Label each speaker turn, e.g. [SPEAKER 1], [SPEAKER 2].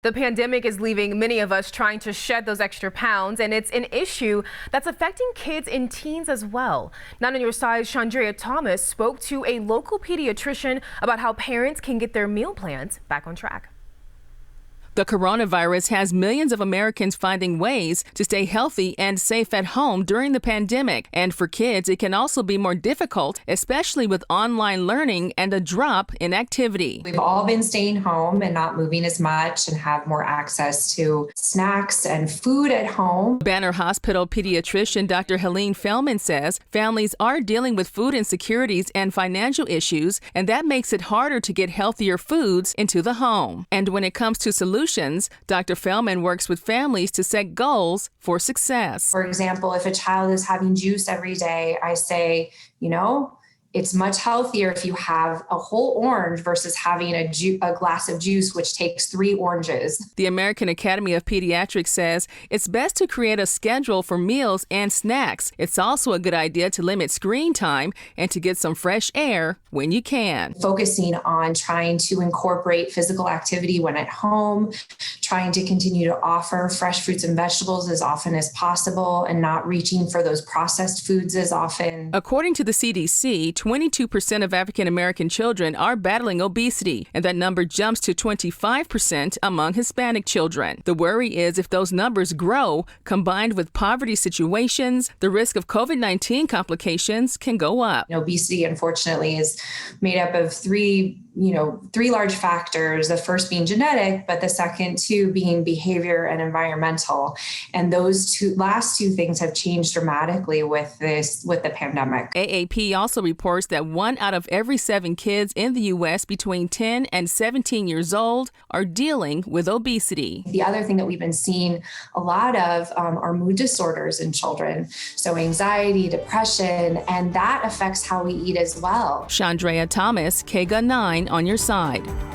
[SPEAKER 1] The pandemic is leaving many of us trying to shed those extra pounds, and it's an issue that's affecting kids and teens as well. 9 on Your Side's Chandrea Thomas spoke to a local pediatrician about how parents can get their meal plans back on track.
[SPEAKER 2] The coronavirus has millions of Americans finding ways to stay healthy and safe at home during the pandemic. And for kids, it can also be more difficult, especially with online learning and a drop in activity.
[SPEAKER 3] We've all been staying home and not moving as much and have more access to snacks and food at home.
[SPEAKER 2] Banner Hospital pediatrician Dr. Helene Feldman says families are dealing with food insecurities and financial issues, and that makes it harder to get healthier foods into the home. And when it comes to solutions, Dr. Feldman works with families to set goals for success.
[SPEAKER 3] For example, if a child is having juice every day, I say, it's much healthier if you have a whole orange versus having a glass of juice, which takes 3 oranges.
[SPEAKER 2] The American Academy of Pediatrics says it's best to create a schedule for meals and snacks. It's also a good idea to limit screen time and to get some fresh air when you can.
[SPEAKER 3] Focusing on trying to incorporate physical activity when at home, trying to continue to offer fresh fruits and vegetables as often as possible, and not reaching for those processed foods as often.
[SPEAKER 2] According to the CDC, 22% of African American children are battling obesity, and that number jumps to 25% among Hispanic children. The worry is if those numbers grow, combined with poverty situations, the risk of COVID-19 complications can go up.
[SPEAKER 3] Obesity, unfortunately, is made up of three large factors, the first being genetic, but the second two being behavior and environmental. And those last two things have changed dramatically with the pandemic.
[SPEAKER 2] AAP also reports that 1 out of every 7 kids in the U.S. between 10 and 17 years old are dealing with obesity.
[SPEAKER 3] The other thing that we've been seeing a lot of are mood disorders in children. So anxiety, depression, and that affects how we eat as well.
[SPEAKER 2] Chandrea Thomas, KGUN 9 on your side.